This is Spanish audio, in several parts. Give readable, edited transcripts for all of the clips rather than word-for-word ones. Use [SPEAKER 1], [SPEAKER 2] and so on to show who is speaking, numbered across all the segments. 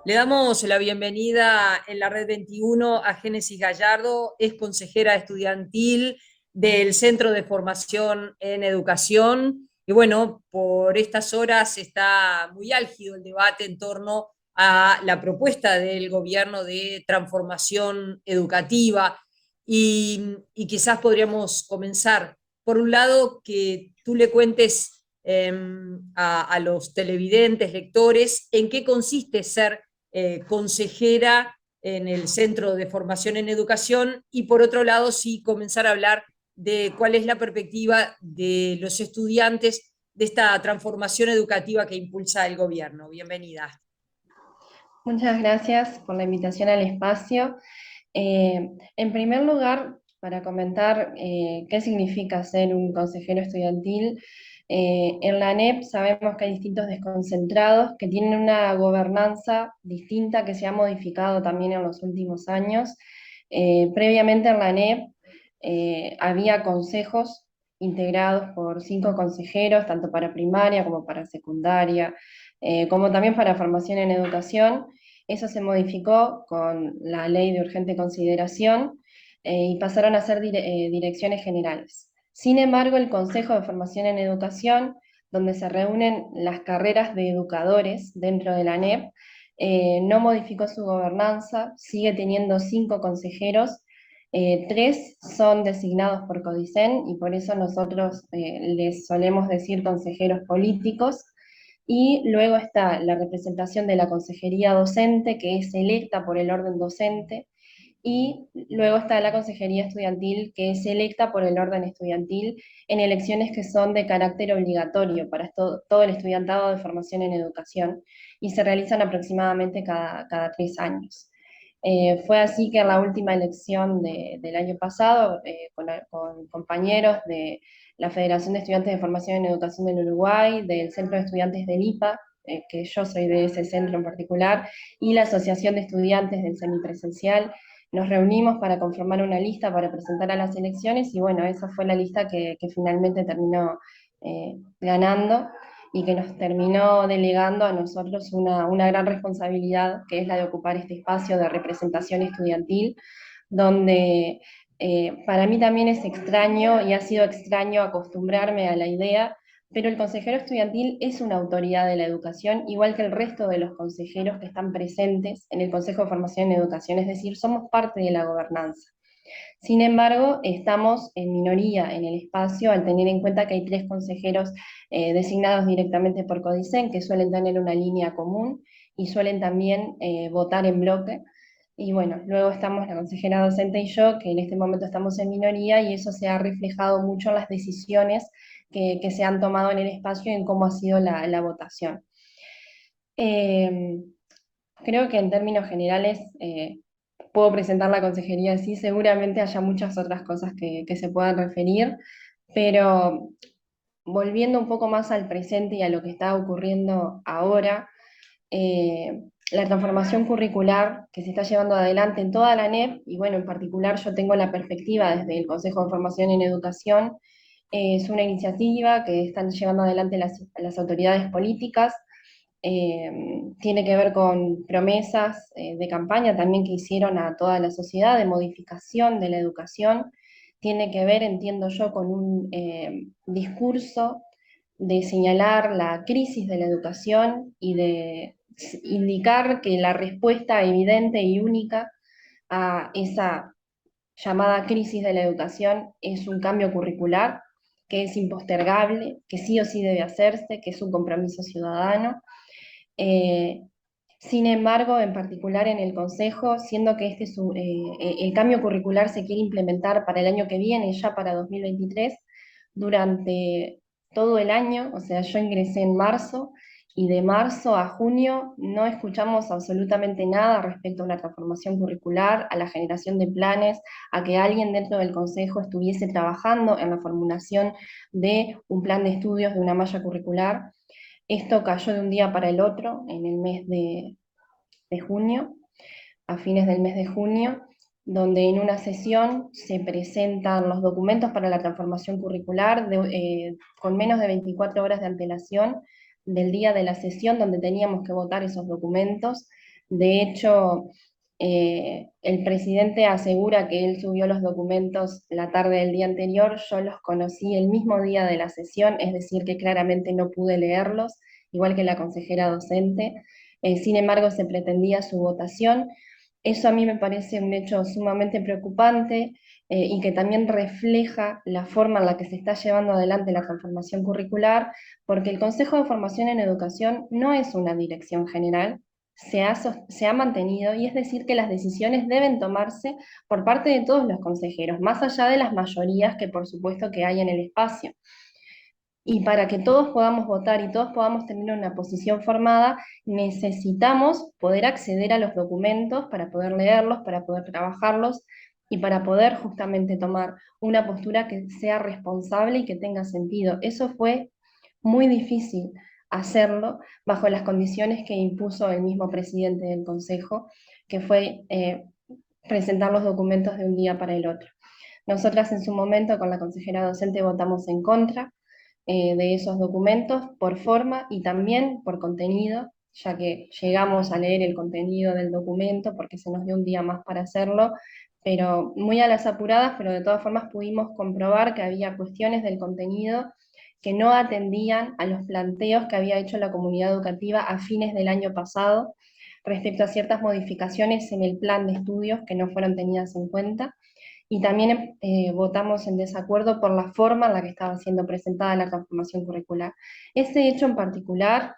[SPEAKER 1] Le damos la bienvenida en la Red 21 a Génesis Gallardo, es consejera estudiantil del Centro de Formación en Educación. Y bueno, por estas horas está muy álgido el debate en torno a la propuesta del gobierno de transformación educativa. Y quizás podríamos comenzar, por un lado, que tú le cuentes a los televidentes, lectores, en qué consiste ser consejera en el Centro de Formación en Educación y por otro lado sí comenzar a hablar de cuál es la perspectiva de los estudiantes de esta transformación educativa que impulsa el gobierno. Bienvenida.
[SPEAKER 2] Muchas gracias por la invitación al espacio. En primer lugar, para comentar qué significa ser un consejero estudiantil, en la ANEP sabemos que hay distintos desconcentrados que tienen una gobernanza distinta que se ha modificado también en los últimos años. Previamente en la ANEP había consejos integrados por 5 consejeros, tanto para primaria como para secundaria, como también para formación en educación. Eso se modificó con la ley de urgente consideración y pasaron a ser direcciones generales. Sin embargo, el Consejo de Formación en Educación, donde se reúnen las carreras de educadores dentro de la ANEP, no modificó su gobernanza, sigue teniendo 5 consejeros. 3 son designados por Codicen y por eso nosotros les solemos decir consejeros políticos. Y luego está la representación de la consejería docente, que es electa por el orden docente, y luego está la consejería estudiantil, que es electa por el orden estudiantil en elecciones que son de carácter obligatorio para todo el estudiantado de formación en educación, y se realizan aproximadamente cada 3 años. Fue así que en la última elección del año pasado, con compañeros de la Federación de Estudiantes de Formación en Educación del Uruguay, del Centro de Estudiantes del IPA, que yo soy de ese centro en particular, y la Asociación de Estudiantes del Semipresencial, nos reunimos para conformar una lista para presentar a las elecciones, y bueno, esa fue la lista que finalmente terminó ganando y que nos terminó delegando a nosotros una gran responsabilidad, que es la de ocupar este espacio de representación estudiantil, donde para mí también es extraño y ha sido extraño acostumbrarme a la idea, pero el consejero estudiantil es una autoridad de la educación, igual que el resto de los consejeros que están presentes en el Consejo de Formación en Educación, es decir, somos parte de la gobernanza. Sin embargo, estamos en minoría en el espacio al tener en cuenta que hay 3 consejeros designados directamente por Codicen, que suelen tener una línea común y suelen también votar en bloque. Y bueno, luego estamos la consejera docente y yo, que en este momento estamos en minoría, y eso se ha reflejado mucho en las decisiones que se han tomado en el espacio y en cómo ha sido la votación. Eh, Creo que en términos generales puedo presentar la consejería así, seguramente haya muchas otras cosas que se puedan referir, pero volviendo un poco más al presente y a lo que está ocurriendo ahora, eh, la transformación curricular que se está llevando adelante en toda la NEP, y bueno, en particular yo tengo la perspectiva desde el Consejo de Formación en Educación, es una iniciativa que están llevando adelante las autoridades políticas. Tiene que ver con promesas de campaña también que hicieron a toda la sociedad de modificación de la educación. Tiene que ver, entiendo yo, con un discurso de señalar la crisis de la educación y de indicar que la respuesta evidente y única a esa llamada crisis de la educación es un cambio curricular, que es impostergable, que sí o sí debe hacerse, que es un compromiso ciudadano. eh, Sin embargo, en particular en el Consejo, siendo que el cambio curricular se quiere implementar para el año que viene, ya para 2023, durante todo el año, o sea, yo ingresé en marzo, y de marzo a junio no escuchamos absolutamente nada respecto a una transformación curricular, a la generación de planes, a que alguien dentro del Consejo estuviese trabajando en la formulación de un plan de estudios de una malla curricular. Esto cayó de un día para el otro, en el mes de junio, a fines del mes de junio, donde en una sesión se presentan los documentos para la transformación curricular con menos de 24 horas de antelación del día de la sesión donde teníamos que votar esos documentos. De hecho, el presidente asegura que él subió los documentos la tarde del día anterior, yo los conocí el mismo día de la sesión, es decir, que claramente no pude leerlos, igual que la consejera docente. Sin embargo, se pretendía su votación. Eso a mí me parece un hecho sumamente preocupante y que también refleja la forma en la que se está llevando adelante la transformación curricular, porque el Consejo de Formación en Educación no es una dirección general, se ha mantenido, y es decir que las decisiones deben tomarse por parte de todos los consejeros, más allá de las mayorías que por supuesto que hay en el espacio. Y para que todos podamos votar y todos podamos tener una posición formada, necesitamos poder acceder a los documentos para poder leerlos, para poder trabajarlos y para poder justamente tomar una postura que sea responsable y que tenga sentido. Eso fue muy difícil hacerlo bajo las condiciones que impuso el mismo presidente del Consejo, que fue presentar los documentos de un día para el otro. Nosotras en su momento con la consejera docente votamos en contra de esos documentos por forma y también por contenido, ya que llegamos a leer el contenido del documento porque se nos dio un día más para hacerlo, pero muy a las apuradas, pero de todas formas pudimos comprobar que había cuestiones del contenido que no atendían a los planteos que había hecho la comunidad educativa a fines del año pasado respecto a ciertas modificaciones en el plan de estudios que no fueron tenidas en cuenta, y también votamos en desacuerdo por la forma en la que estaba siendo presentada la transformación curricular. Ese hecho en particular,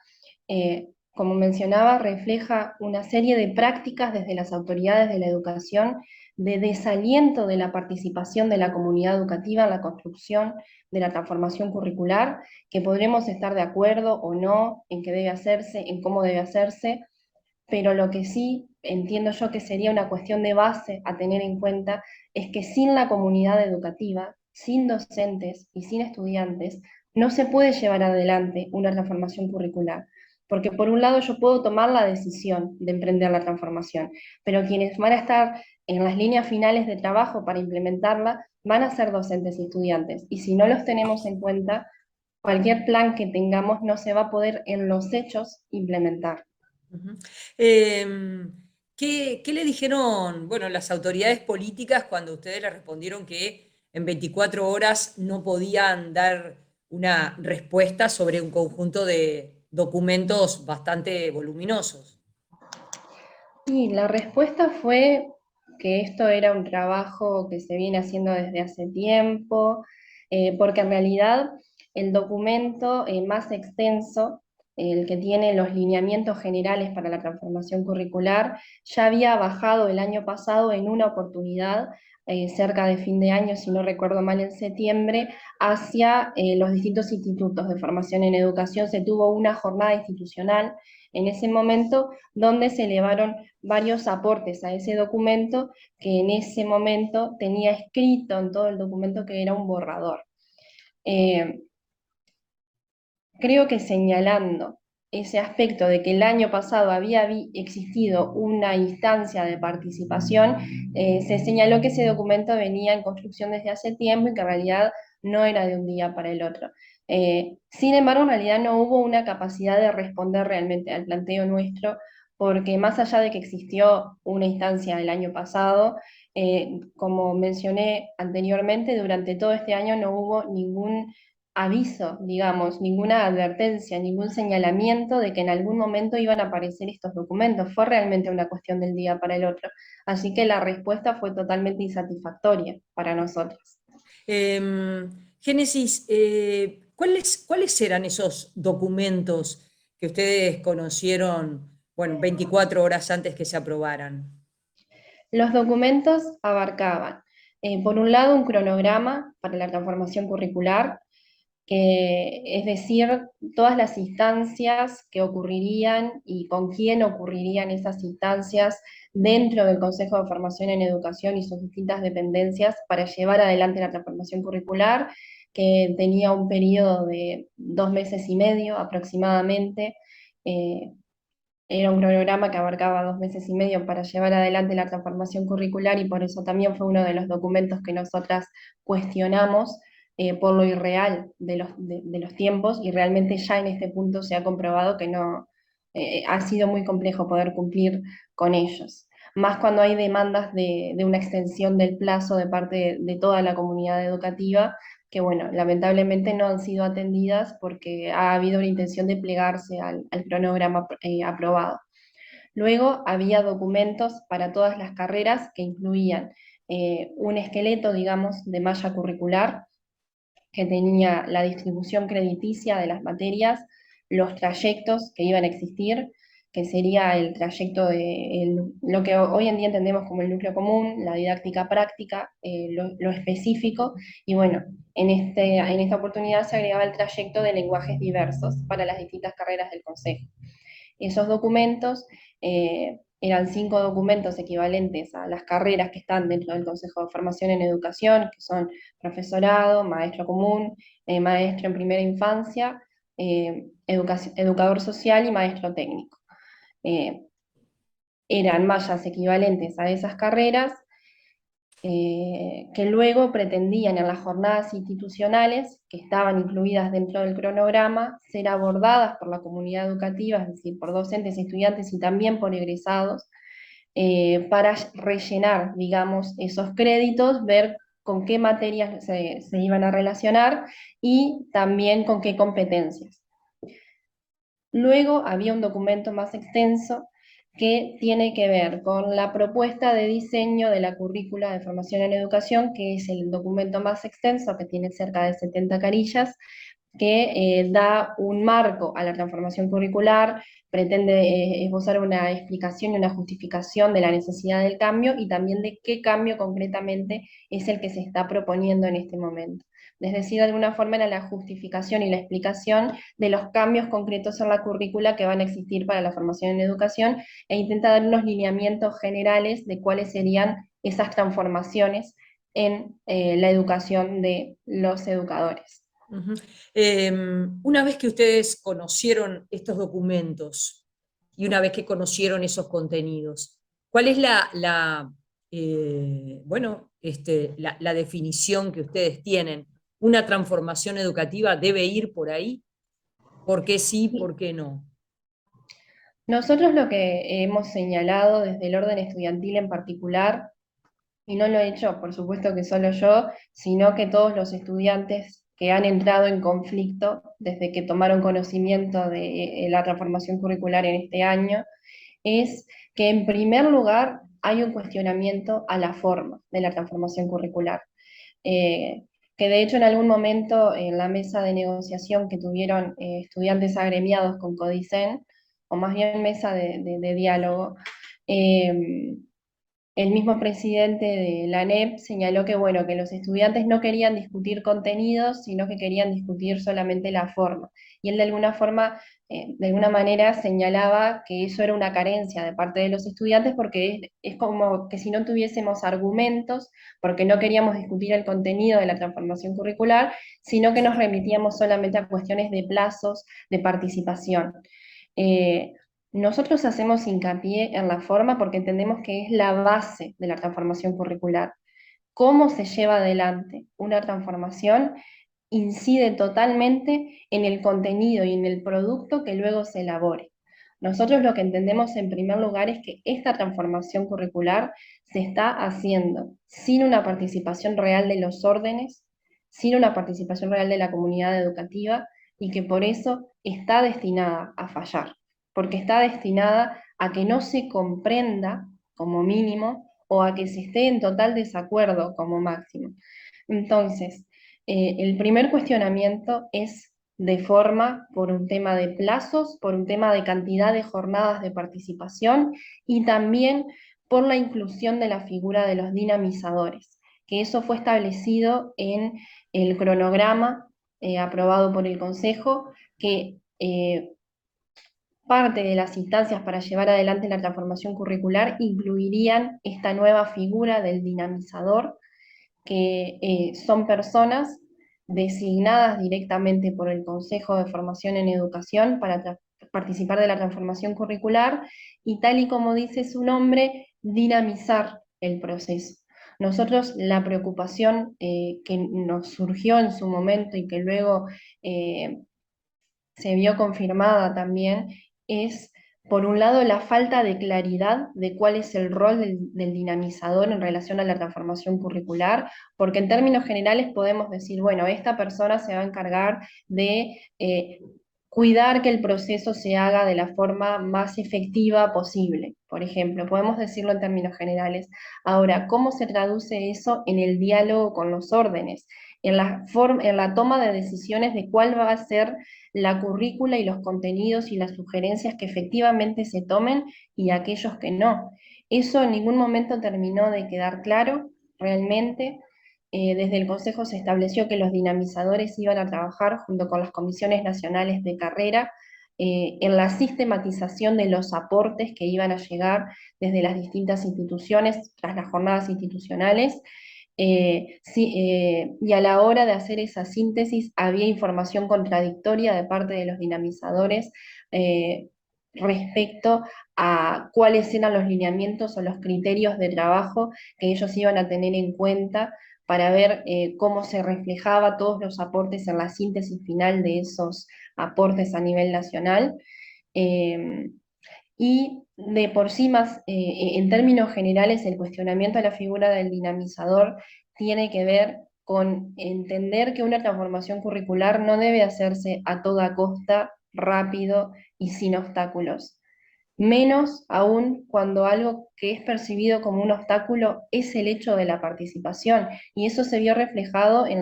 [SPEAKER 2] como mencionaba, refleja una serie de prácticas desde las autoridades de la educación de desaliento de la participación de la comunidad educativa en la construcción de la transformación curricular, que podremos estar de acuerdo o no en qué debe hacerse, en cómo debe hacerse, pero lo que sí entiendo yo que sería una cuestión de base a tener en cuenta es que sin la comunidad educativa, sin docentes y sin estudiantes, no se puede llevar adelante una transformación curricular. Porque por un lado yo puedo tomar la decisión de emprender la transformación, pero quienes van a estar en las líneas finales de trabajo para implementarla van a ser docentes y estudiantes. Y si no los tenemos en cuenta, cualquier plan que tengamos no se va a poder en los hechos implementar.
[SPEAKER 1] Ujú. Em, ¿qué le dijeron, bueno, las autoridades políticas cuando ustedes le respondieron que en 24 horas no podían dar una respuesta sobre un conjunto de documentos bastante voluminosos?
[SPEAKER 2] Y la respuesta fue que esto era un trabajo que se viene haciendo desde hace tiempo, porque en realidad el documento más extenso, el que tiene los lineamientos generales para la transformación curricular, ya había bajado el año pasado en una oportunidad, cerca de fin de año, si no recuerdo mal, en septiembre, hacia los distintos institutos de formación en educación. Se tuvo una jornada institucional en ese momento donde se elevaron varios aportes a ese documento que en ese momento tenía escrito en todo el documento que era un borrador. Eh, Creo que señalando ese aspecto de que el año pasado había existido una instancia de participación, se señaló que ese documento venía en construcción desde hace tiempo y que en realidad no era de un día para el otro. Sin embargo, en realidad no hubo una capacidad de responder realmente al planteo nuestro, porque más allá de que existió una instancia el año pasado, como mencioné anteriormente, durante todo este año no hubo ningún aviso, digamos, ninguna advertencia, ningún señalamiento de que en algún momento iban a aparecer estos documentos. Fue realmente una cuestión del día para el otro. Así que la respuesta fue totalmente insatisfactoria para nosotros.
[SPEAKER 1] Génesis, ¿cuáles eran esos documentos que ustedes conocieron, bueno, 24 horas antes que se aprobaran?
[SPEAKER 2] Los documentos abarcaban, por un lado, un cronograma para la transformación curricular, es decir, todas las instancias que ocurrirían y con quién ocurrirían esas instancias dentro del Consejo de Formación en Educación y sus distintas dependencias para llevar adelante la transformación curricular, que tenía un periodo de 2 meses y medio aproximadamente. eh, era un cronograma que abarcaba 2 meses y medio para llevar adelante la transformación curricular y por eso también fue uno de los documentos que nosotras cuestionamos por lo irreal de los tiempos y realmente ya en este punto se ha comprobado que no, ha sido muy complejo poder cumplir con ellos. Más cuando hay demandas de una extensión del plazo de parte de toda la comunidad educativa, que bueno, lamentablemente no han sido atendidas porque ha habido una intención de plegarse al cronograma aprobado. Luego había documentos para todas las carreras que incluían un esqueleto, digamos, de malla curricular que tenía la distribución crediticia de las materias, los trayectos que iban a existir, que sería el trayecto de lo que hoy en día entendemos como el núcleo común, la didáctica práctica, lo específico, y bueno, en esta oportunidad se agregaba el trayecto de lenguajes diversos para las distintas carreras del Consejo. Esos documentos eran 5 documentos equivalentes a las carreras que están dentro del Consejo de Formación en Educación, que son profesorado, maestro común, maestro en primera infancia, educador social y maestro técnico. Eh, Eran mallas equivalentes a esas carreras que luego pretendían en las jornadas institucionales, que estaban incluidas dentro del cronograma, ser abordadas por la comunidad educativa, es decir, por docentes, estudiantes y también por egresados, para rellenar, digamos, esos créditos, ver con qué materias se iban a relacionar y también con qué competencias. Luego había un documento más extenso que tiene que ver con la propuesta de diseño de la currícula de formación en educación, que es el documento más extenso, que tiene cerca de 70 carillas, que da un marco a la transformación curricular, pretende esbozar una explicación y una justificación de la necesidad del cambio y también de qué cambio concretamente es el que se está proponiendo en este momento. Es decir, de alguna forma era la justificación y la explicación de los cambios concretos en la currícula que van a existir para la formación en educación e intenta dar unos lineamientos generales de cuáles serían esas transformaciones en la educación de los educadores.
[SPEAKER 1] Ujú. Una vez que ustedes conocieron estos documentos y una vez que conocieron esos contenidos, ¿cuál es bueno, la definición que ustedes tienen? ¿Una transformación educativa debe ir por ahí? ¿Por qué sí, por qué no?
[SPEAKER 2] Nosotros lo que hemos señalado desde el orden estudiantil en particular, y no lo he hecho, por supuesto que solo yo, sino que todos los estudiantes que han entrado en conflicto desde que tomaron conocimiento de la transformación curricular en este año, es que en primer lugar hay un cuestionamiento a la forma de la transformación curricular. Eh, que de hecho en algún momento en la mesa de negociación que tuvieron estudiantes agremiados con Codicen, o más bien mesa de diálogo, eh, el mismo presidente de la ANEP señaló que, bueno, que los estudiantes no querían discutir contenidos, sino que querían discutir solamente la forma. Y él de alguna forma, de alguna manera señalaba que eso era una carencia de parte de los estudiantes porque es como que si no tuviésemos argumentos, porque no queríamos discutir el contenido de la transformación curricular, sino que nos remitíamos solamente a cuestiones de plazos, de participación. Eh, Nosotros hacemos hincapié en la forma porque entendemos que es la base de la transformación curricular. Cómo se lleva adelante una transformación incide totalmente en el contenido y en el producto que luego se elabore. Nosotros lo que entendemos en primer lugar es que esta transformación curricular se está haciendo sin una participación real de los órdenes, sin una participación real de la comunidad educativa y que por eso está destinada a fallar, porque está destinada a que no se comprenda como mínimo o a que se esté en total desacuerdo como máximo. Entonces, el primer cuestionamiento es de forma por un tema de plazos, por un tema de cantidad de jornadas de participación y también por la inclusión de la figura de los dinamizadores, que eso fue establecido en el cronograma aprobado por el Consejo, que parte de las instancias para llevar adelante la transformación curricular incluirían esta nueva figura del dinamizador, que son personas designadas directamente por el Consejo de Formación en Educación para participar de la transformación curricular y, tal y como dice su nombre, dinamizar el proceso. Nosotros la preocupación que nos surgió en su momento y que luego se vio confirmada también es, por un lado, la falta de claridad de cuál es el rol del dinamizador en relación a la transformación curricular, porque en términos generales podemos decir, bueno, esta persona se va a encargar de cuidar que el proceso se haga de la forma más efectiva posible, por ejemplo, podemos decirlo en términos generales. Ahora, ¿cómo se traduce eso en el diálogo con los órdenes? En la toma de decisiones de cuál va a ser la currícula y los contenidos y las sugerencias que efectivamente se tomen y aquellos que no. Eso en ningún momento terminó de quedar claro realmente. Desde el Consejo se estableció que los dinamizadores iban a trabajar junto con las comisiones nacionales de carrera en la sistematización de los aportes que iban a llegar desde las distintas instituciones tras las jornadas institucionales. Y a la hora de hacer esa síntesis había información contradictoria de parte de los dinamizadores eh, respecto a cuáles eran los lineamientos o los criterios de trabajo que ellos iban a tener en cuenta para ver cómo se reflejaba todos los aportes en la síntesis final de esos aportes a nivel nacional. Eh, y de por sí más, en términos generales, el cuestionamiento a la figura del dinamizador tiene que ver con entender que una transformación curricular no debe hacerse a toda costa, rápido y sin obstáculos, menos aún cuando algo que es percibido como un obstáculo es el hecho de la participación, y eso se vio reflejado en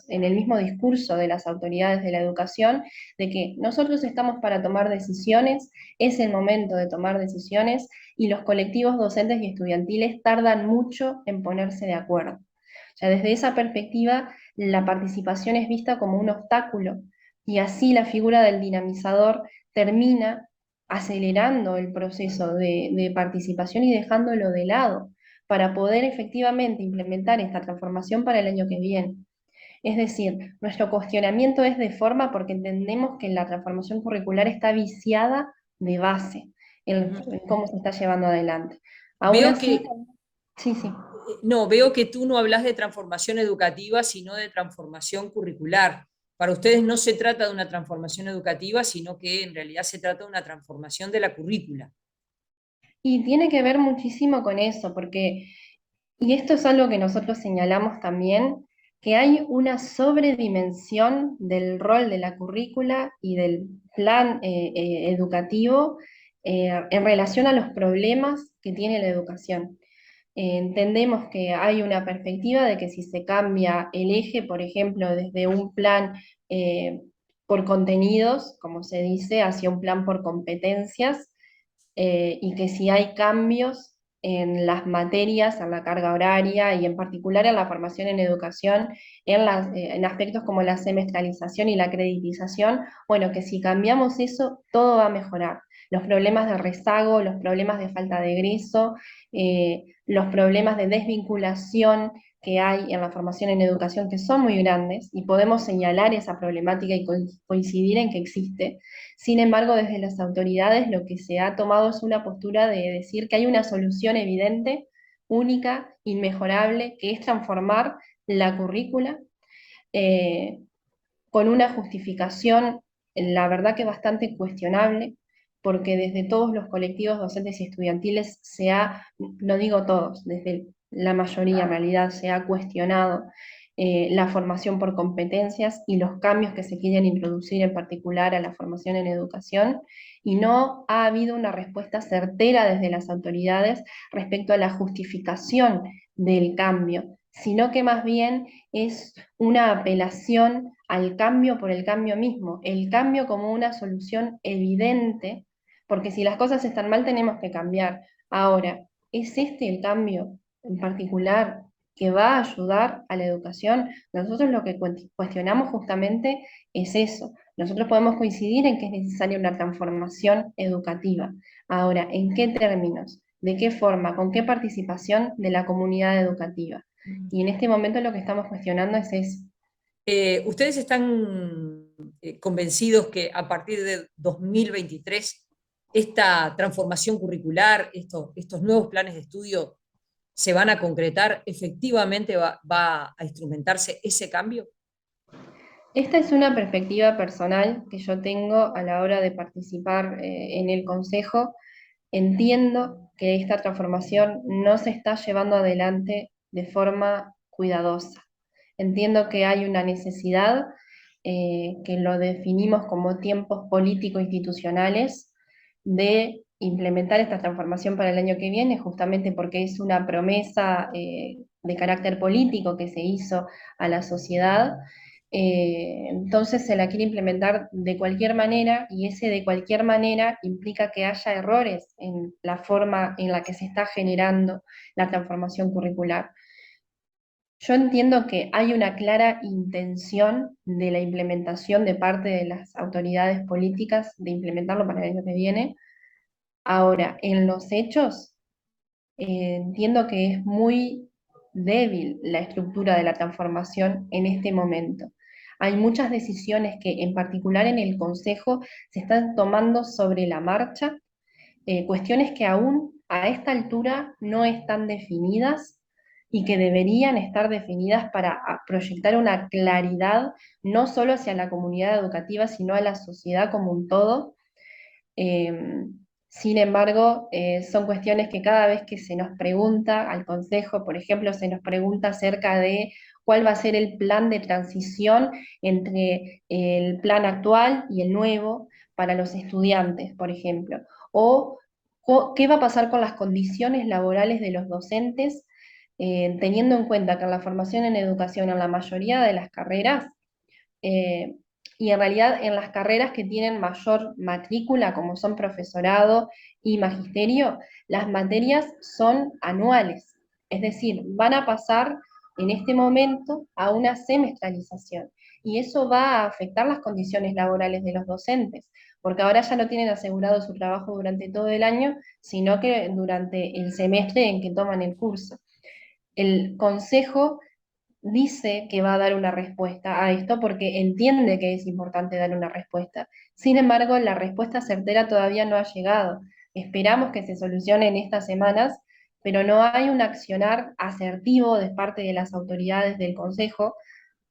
[SPEAKER 2] en el mismo discurso de las autoridades de la educación, de que nosotros estamos para tomar decisiones, es el momento de tomar decisiones, y los colectivos docentes y estudiantiles tardan mucho en ponerse de acuerdo. O sea, desde esa perspectiva, la participación es vista como un obstáculo, y así la figura del dinamizador termina acelerando el proceso de participación y dejándolo de lado para poder efectivamente implementar esta transformación para el año que viene. Es decir, nuestro cuestionamiento es de forma porque entendemos que la transformación curricular está viciada de base en cómo se está llevando adelante. Aún
[SPEAKER 1] Veo
[SPEAKER 2] así,
[SPEAKER 1] que,
[SPEAKER 2] sí, sí.
[SPEAKER 1] no, veo que tú no hablas de transformación educativa, sino de transformación curricular. Para ustedes no se trata de una transformación educativa, sino que en realidad se trata de una transformación de la currícula.
[SPEAKER 2] Y tiene que ver muchísimo con eso, porque, y esto es algo que nosotros señalamos también, que hay una sobredimensión del rol de la currícula y del plan educativo en relación a los problemas que tiene la educación. Entendemos que hay una perspectiva de que si se cambia el eje, por ejemplo, desde un plan eh, por contenidos, como se dice, hacia un plan por competencias, y que si hay cambios en las materias, en la carga horaria y en particular en la formación en educación, en aspectos como la semestralización y la creditización, bueno, que si cambiamos eso, todo va a mejorar. Los problemas de rezago, los problemas de falta de egreso, los problemas de desvinculación que hay en la formación en educación, que son muy grandes, y podemos señalar esa problemática y coincidir en que existe. Sin embargo, desde las autoridades lo que se ha tomado es una postura de decir que hay una solución evidente, única, inmejorable, que es transformar la currícula eh, con una justificación, la verdad que bastante cuestionable, porque desde todos los colectivos docentes y estudiantiles se ha, no digo todos, desde la mayoría en realidad se ha cuestionado la formación por competencias y los cambios que se quieren introducir en particular a la formación en educación, y no ha habido una respuesta certera desde las autoridades respecto a la justificación del cambio, sino que más bien es una apelación al cambio por el cambio mismo, el cambio como una solución evidente, porque si las cosas están mal tenemos que cambiar. Ahora, ¿es este el cambio en particular que va a ayudar a la educación? Nosotros lo que cuestionamos justamente es eso. Nosotros podemos coincidir en que es necesaria una transformación educativa. Ahora, ¿en qué términos? ¿De qué forma? ¿Con qué participación de la comunidad educativa? Y en este momento lo que estamos cuestionando es eso.
[SPEAKER 1] Ustedes están convencidos que a partir de 2023 esta transformación curricular, estos nuevos planes de estudio se van a concretar, efectivamente va a instrumentarse ese cambio?
[SPEAKER 2] Esta es una perspectiva personal que yo tengo a la hora de participar en el Consejo. Entiendo que esta transformación no se está llevando adelante de forma cuidadosa. Entiendo que hay una necesidad, que lo definimos como tiempos político-institucionales, de implementar esta transformación para el año que viene, justamente porque es una promesa de carácter político que se hizo a la sociedad. Entonces se la quiere implementar de cualquier manera, y ese de cualquier manera implica que haya errores en la forma en la que se está generando la transformación curricular. Yo entiendo que hay una clara intención de la implementación de parte de las autoridades políticas de implementarlo para el año que viene. Ahora, en los hechos, entiendo que es muy débil la estructura de la transformación en este momento. Hay muchas decisiones que, en particular en el Consejo, se están tomando sobre la marcha, cuestiones que aún a esta altura no están definidas y que deberían estar definidas para proyectar una claridad no solo hacia la comunidad educativa, sino a la sociedad como un todo. Eh, Sin embargo, son cuestiones que cada vez que se nos pregunta al Consejo, por ejemplo, se nos pregunta acerca de cuál va a ser el plan de transición entre el plan actual y el nuevo para los estudiantes, por ejemplo, o qué va a pasar con las condiciones laborales de los docentes, teniendo en cuenta que en la formación en educación, en la mayoría de las carreras, eh, y en realidad en las carreras que tienen mayor matrícula, como son profesorado y magisterio, las materias son anuales. Es decir, van a pasar en este momento a una semestralización. Y eso va a afectar las condiciones laborales de los docentes, porque ahora ya no tienen asegurado su trabajo durante todo el año, sino que durante el semestre en que toman el curso. El consejo dice que va a dar una respuesta a esto porque entiende que es importante dar una respuesta. Sin embargo, la respuesta certera todavía no ha llegado. Esperamos que se solucione en estas semanas, pero no hay un accionar asertivo de parte de las autoridades del Consejo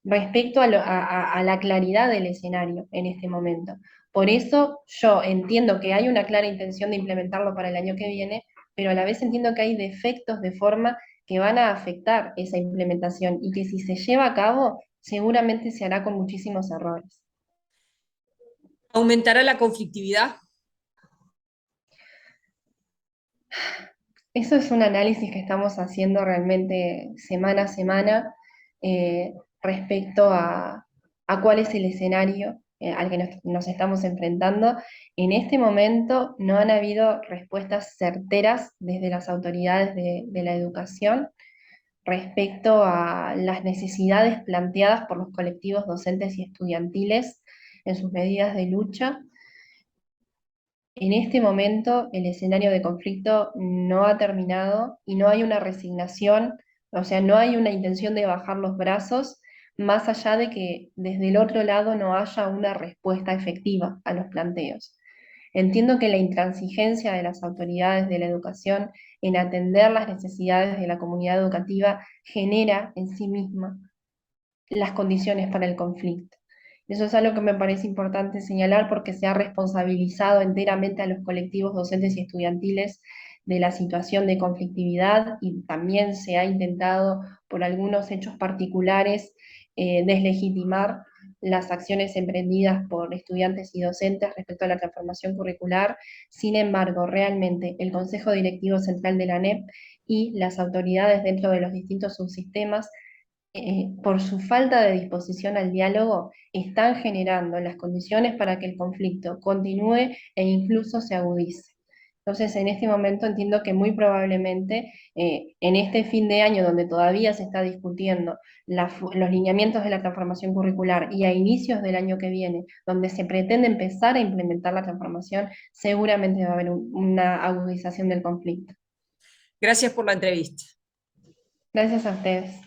[SPEAKER 2] respecto a la claridad del escenario en este momento. Por eso yo entiendo que hay una clara intención de implementarlo para el año que viene, pero a la vez entiendo que hay defectos de forma que van a afectar esa implementación y que si se lleva a cabo, seguramente se hará con muchísimos errores.
[SPEAKER 1] ¿Aumentará la conflictividad?
[SPEAKER 2] Eso es un análisis que estamos haciendo realmente semana a semana, eh, respecto a cuál es el escenario al que nos estamos enfrentando. En este momento no han habido respuestas certeras desde las autoridades de la educación respecto a las necesidades planteadas por los colectivos docentes y estudiantiles en sus medidas de lucha. En este momento el escenario de conflicto no ha terminado y no hay una resignación, o sea, no hay una intención de bajar los brazos, más allá de que desde el otro lado no haya una respuesta efectiva a los planteos. Entiendo que la intransigencia de las autoridades de la educación en atender las necesidades de la comunidad educativa genera en sí misma las condiciones para el conflicto. Eso es algo que me parece importante señalar porque se ha responsabilizado enteramente a los colectivos docentes y estudiantiles de la situación de conflictividad, y también se ha intentado por algunos hechos particulares deslegitimar las acciones emprendidas por estudiantes y docentes respecto a la transformación curricular. Sin embargo, realmente el Consejo Directivo Central de la ANEP y las autoridades dentro de los distintos subsistemas, por su falta de disposición al diálogo, están generando las condiciones para que el conflicto continúe e incluso se agudice. Entonces, en este momento entiendo que muy probablemente en este fin de año, donde todavía se está discutiendo los lineamientos de la transformación curricular, y a inicios del año que viene, donde se pretende empezar a implementar la transformación, seguramente va a haber una agudización del conflicto.
[SPEAKER 1] Gracias por la entrevista.
[SPEAKER 2] Gracias a ustedes.